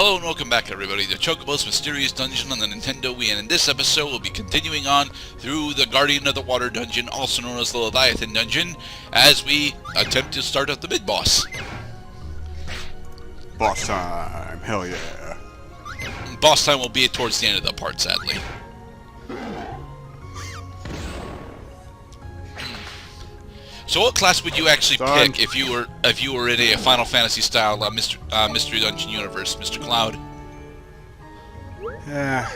Hello and welcome back, everybody, to Chocobo's Mysterious Dungeon on the Nintendo Wii, and in this episode we'll be continuing on through the Guardian of the Water dungeon, also known as the Leviathan dungeon, as we attempt to start up the mid-boss. Boss time, hell yeah. Boss time will be towards the end of the part, sadly. So what class would you actually pick if you were in a Final Fantasy style mystery dungeon universe, Mr. Cloud? Yeah.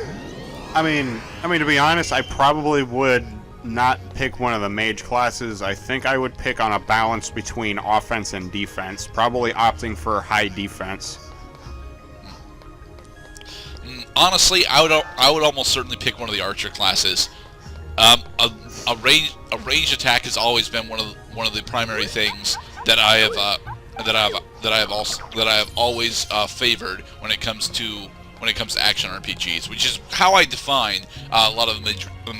I mean, to be honest, I probably would not pick one of the mage classes. I think I would pick on a balance between offense and defense, probably opting for high defense. Honestly, I would almost certainly pick one of the archer classes. A ranged attack has always been one of the primary things that I have always favored when it comes to action RPGs, which is how I define a lot of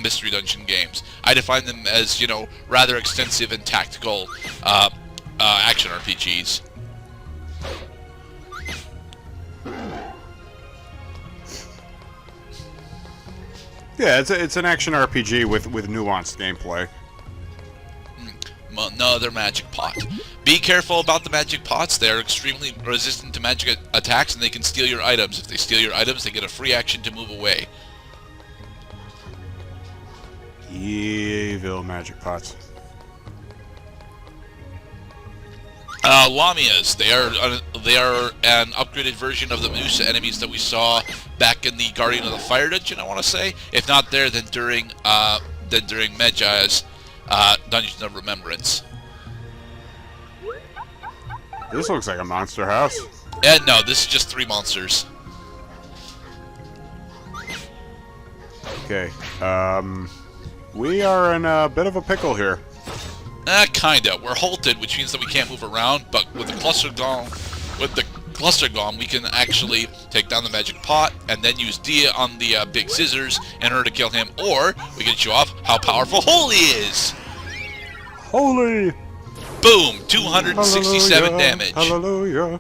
mystery dungeon games. I define them as, you know, rather extensive and tactical action RPGs. Yeah, it's an action RPG with nuanced gameplay. Another magic pot. Be careful about the magic pots. They're extremely resistant to magic attacks, and they can steal your items. If they steal your items, they get a free action to move away. Evil magic pots. Lamias. They are an upgraded version of the Medusa enemies that we saw back in the Guardian of the Fire dungeon, I want to say. If not there, then during Medjai's Dungeons of Remembrance. This looks like a monster house. And no, this is just 3 monsters. Okay, we are in a bit of a pickle here. Kinda. We're halted, which means that we can't move around, but with the cluster gong, we can actually take down the magic pot and then use Dia on the big scissors in order to kill him, or we can show off how powerful Holy is! Holy! Boom! 267 damage. Hallelujah!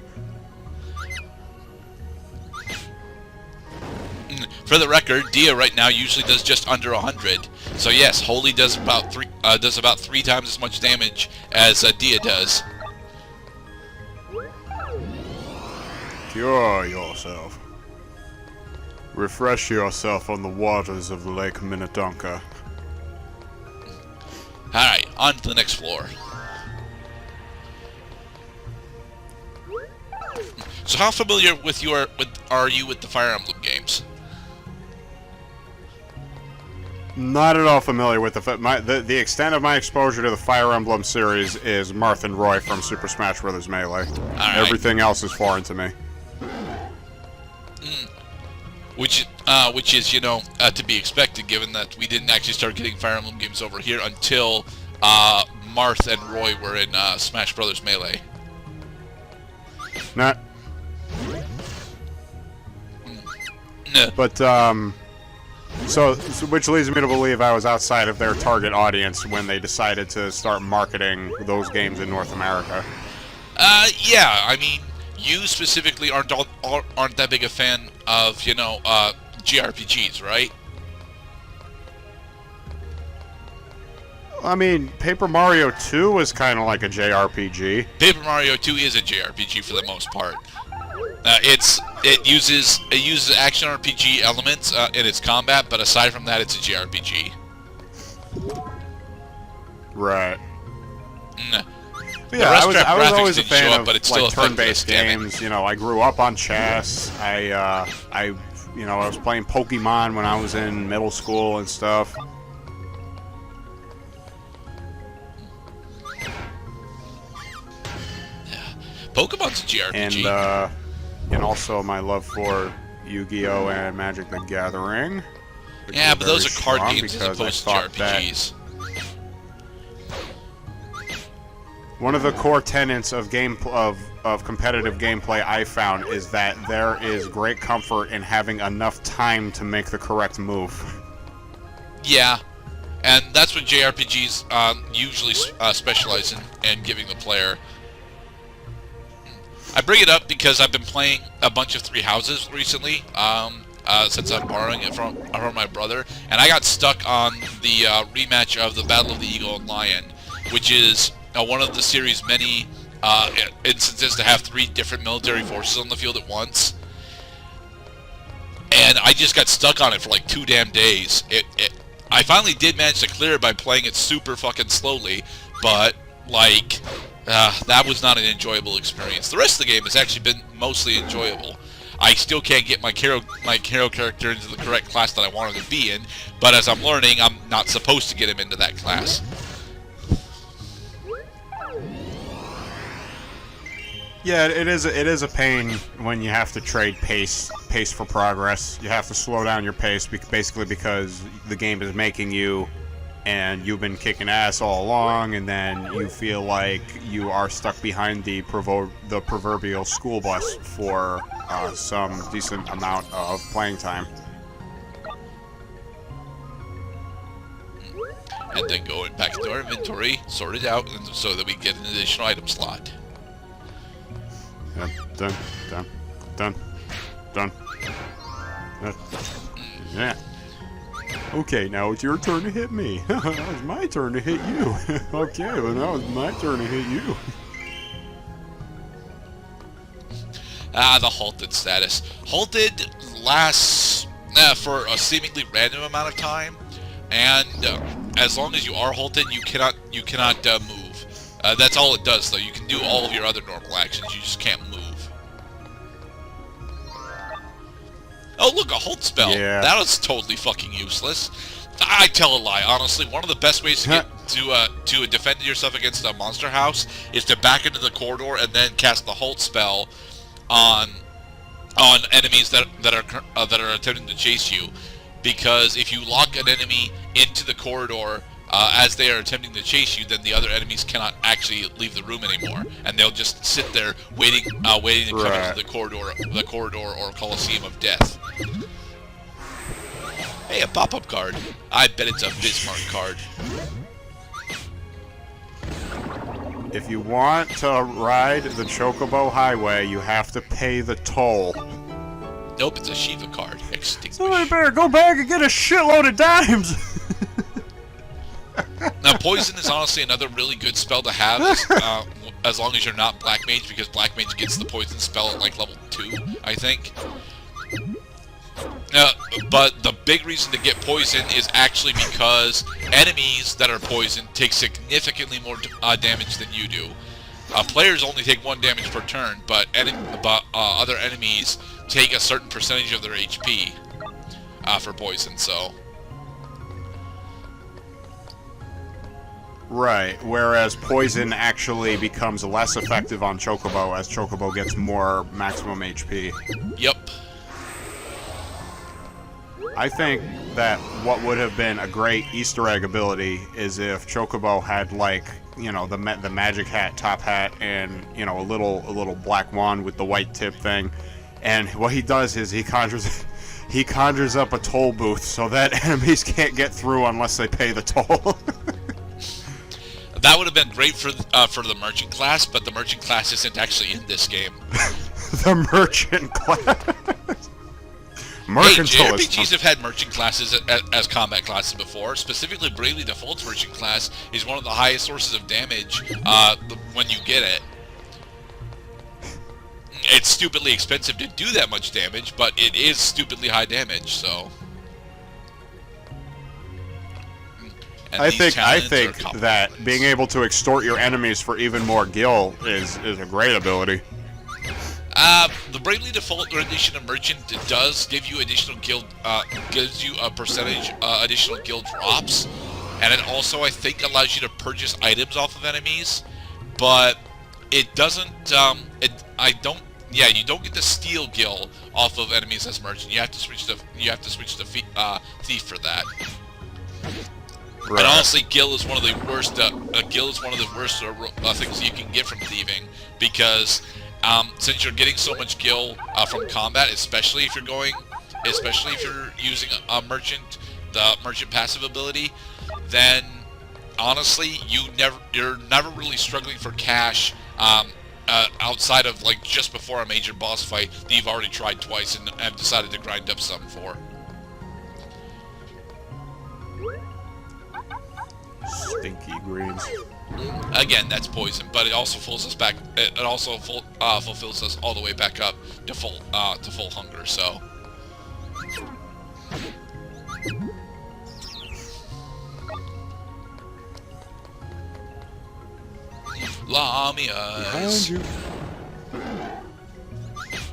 For the record, Dia right now usually does just under 100. So yes, Holy does about three times as much damage as Dia does. Cure yourself. Refresh yourself on the waters of Lake Minnetonka. Alright, on to the next floor. So how familiar are you with the Fire Emblem games? Not at all familiar with the extent of my exposure to the Fire Emblem series is Marth and Roy from Super Smash Bros. Melee. Right. Everything else is foreign to me. Which is, you know, to be expected, given that we didn't actually start getting Fire Emblem games over here until Marth and Roy were in Smash Bros. Melee. Not. But so which leads me to believe I was outside of their target audience when they decided to start marketing those games in North America. Yeah, I mean, you specifically aren't that big a fan of, you know, JRPGs, right? I mean, Paper Mario 2 was kind of like a JRPG. Paper Mario 2 is a JRPG for the most part. It uses action RPG elements in its combat, but aside from that, it's a JRPG. Right. The Yeah, I was always a didn't show fan up, of but it's still like turn-based effective, damn it. games. You know, I grew up on chess. I was playing Pokemon when I was in middle school and stuff. Pokemon's a JRPG. And also my love for Yu-Gi-Oh! And Magic the Gathering. Yeah, but those are card games as opposed to JRPGs. One of the core tenets of competitive gameplay I found is that there is great comfort in having enough time to make the correct move. Yeah, and that's what JRPGs usually specialize in giving the player. I bring it up because I've been playing a bunch of Three Houses recently, since I'm borrowing it from my brother, and I got stuck on the rematch of the Battle of the Eagle and Lion, which is one of the series' many instances to have 3 different military forces on the field at once. And I just got stuck on it for like 2 damn days. I finally did manage to clear it by playing it super fucking slowly, but like that was not an enjoyable experience. The rest of the game has actually been mostly enjoyable. I still can't get my hero character into the correct class that I want him to be in, but as I'm learning, I'm not supposed to get him into that class. Yeah, it is a pain when you have to trade pace for progress. You have to slow down your pace basically because the game is making you, and you've been kicking ass all along, and then you feel like you are stuck behind the proverbial school bus for some decent amount of playing time. And then going back into our inventory, sort it out, so that we get an additional item slot. Done. Yeah. Okay, now it's your turn to hit me. Now it's my turn to hit you. Okay, well now it's my turn to hit you. The halted status. Halted lasts for a seemingly random amount of time, and as long as you are halted, you cannot move. That's all it does, though. You can do all of your other normal actions, you just can't move. Oh, look, a halt spell. Yeah. That was totally fucking useless. I tell a lie, honestly. One of the best ways to get to defend yourself against a monster house is to back into the corridor and then cast the halt spell on enemies that are attempting to chase you. Because if you lock an enemy into the corridor as they are attempting to chase you, then the other enemies cannot actually leave the room anymore, and they'll just sit there waiting to come into the corridor or Coliseum of Death. Hey, a pop-up card. I bet it's a Bismarck card. If you want to ride the Chocobo Highway, you have to pay the toll. Nope, it's a Shiva card. Extinguish. Somebody better go back and get a shitload of dimes! Now, Poison is honestly another really good spell to have, as long as you're not Black Mage, because Black Mage gets the Poison spell at like level 2, I think. But the big reason to get Poison is actually because enemies that are poisoned take significantly more damage than you do. Players only take 1 damage per turn, but other enemies take a certain percentage of their HP for Poison, so... Right, whereas Poison actually becomes less effective on Chocobo as Chocobo gets more maximum HP. Yep. I think that what would have been a great Easter egg ability is if Chocobo had, like, you know, the magic hat, top hat, and, you know, a little black wand with the white tip thing. And what he does is he conjures up a toll booth so that enemies can't get through unless they pay the toll. That would have been great for the merchant class, but the merchant class isn't actually in this game. The merchant class. Hey, JRPGs have had merchant classes as combat classes before. Specifically, Bravely Default's merchant class is one of the highest sources of damage when you get it. It's stupidly expensive to do that much damage, but it is stupidly high damage, so... I think that being able to extort your enemies for even more gil is a great ability. The Bravely Default rendition of Merchant does give you additional gil, gives you a percentage additional gil drops, and it also, I think, allows you to purchase items off of enemies, but it doesn't. You don't get the steal gil off of enemies as Merchant. You have to switch to Thief for that. Right. And honestly, gil is one of the worst. Things you can get from thieving, because since you're getting so much gil from combat, especially if you're using a merchant, the merchant passive ability, then honestly, you're never really struggling for cash outside of like just before a major boss fight that you've already tried twice and have decided to grind up some for. Stinky greens. Again, that's poison, but it also fills us back. It also fulfills us all the way back up to full hunger. So. Lamias. Behind you.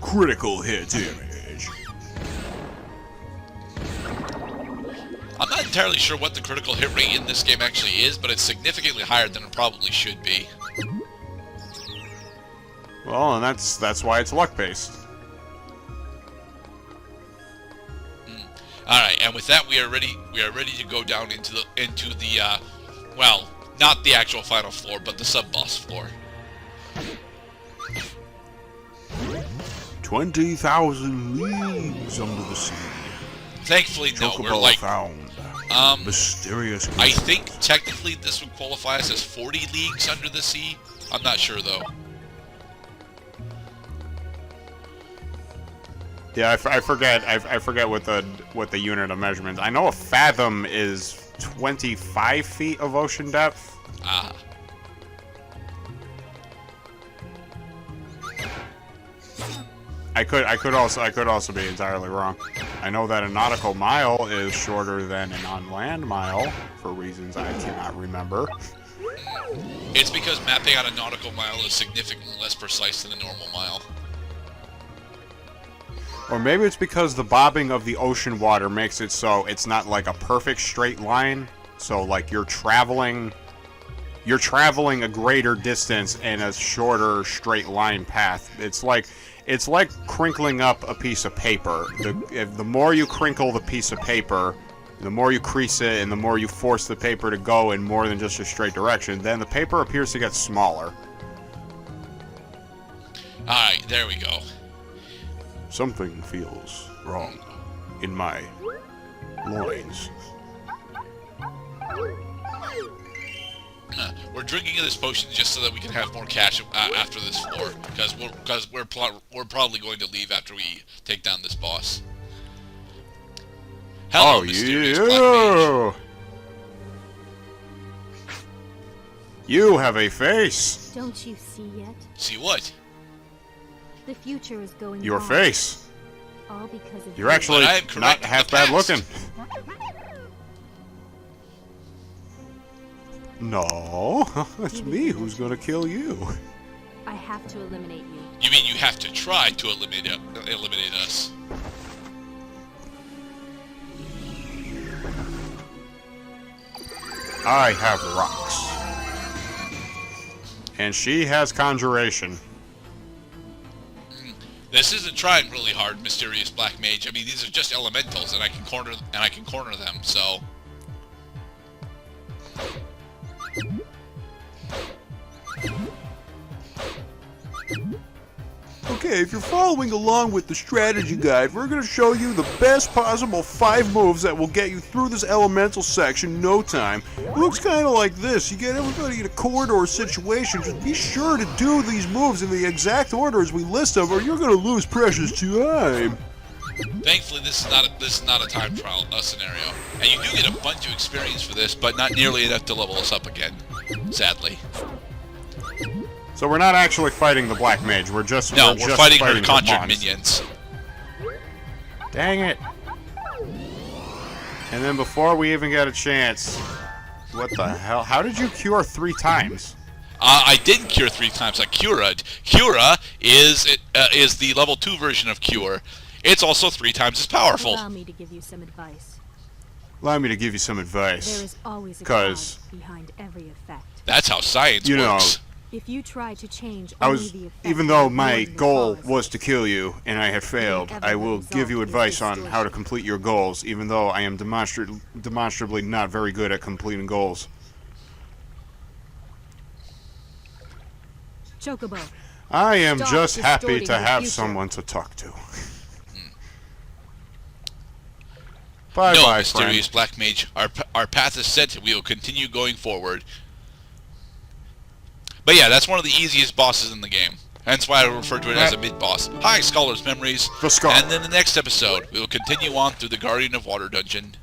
Critical hit damage. I'm not entirely sure what the critical hit rate in this game actually is, but it's significantly higher than it probably should be. Well, and that's why it's luck based. All right, and with that, we are ready. We are ready to go down into the well, not the actual final floor, but the sub-boss floor. 20,000 leagues under the sea. Thankfully, no. Chocobo We're like found. Mysterious. I think technically this would qualify us as 40 leagues under the sea. I'm not sure though. Yeah, I forget. I forget what the unit of measurement. I know a fathom is 25 feet of ocean depth. Ah. I could also be entirely wrong. I know that a nautical mile is shorter than an on-land mile for reasons I cannot remember. It's because mapping out a nautical mile is significantly less precise than a normal mile. Or maybe it's because the bobbing of the ocean water makes it so it's not like a perfect straight line. So like you're traveling a greater distance in a shorter straight line path. It's like crinkling up a piece of paper. The more you crinkle the piece of paper, the more you crease it, and the more you force the paper to go in more than just a straight direction, then the paper appears to get smaller. Alright, there we go. Something feels wrong in my loins. We're drinking this potion just so that we can have more cash after this floor, because we're probably going to leave after we take down this boss. Hello, mysterious black mage. You have a face. Don't you see yet? See what? The future is going Your wrong. face. All because of You're you. actually But I am correct not in half the bad past. looking. No, it's me who's gonna kill you. I have to eliminate you. You mean you have to try to eliminate us? I have rocks. And she has conjuration. This isn't trying really hard, mysterious black mage. I mean, these are just elementals, and I can corner them. So. Okay, if you're following along with the strategy guide, we're going to show you the best possible 5 moves that will get you through this elemental section in no time. It looks kind of like this. You get everybody in a corridor situation. Just be sure to do these moves in the exact order as we list them, or you're going to lose precious time. Thankfully, this is not a time trial scenario, and you do get a bunch of experience for this, but not nearly enough to level us up again, sadly. So we're not actually fighting the black mage. We're just we're fighting her the conjured mons. minions. Dang it! And then before we even get a chance, what the hell? How did you cure 3 times? I didn't cure 3 times. I cured. Cura is the level 2 version of cure. It's also 3 times as powerful. Allow me to give you some advice. Allow me to give you some advice. There is always a 'Cause- cause behind every effect. That's how science You know, works. If you try to change I only was, the effect even though of my ignoring the goal cause, was to kill you and I had failed, I will give you advice on how to complete your goals, even though I am demonstrably not very good at completing goals. Chocobo, I am Stop just happy distorting to the have future. someone to talk to. No, Bye-bye, mysterious friend. black mage. Our path is set, and we will continue going forward. But yeah, that's one of the easiest bosses in the game. Hence why I refer to it as a mid-boss. Hi, Scholar's Memories. The Scholar. And then the next episode, we will continue on through the Guardian of Water dungeon.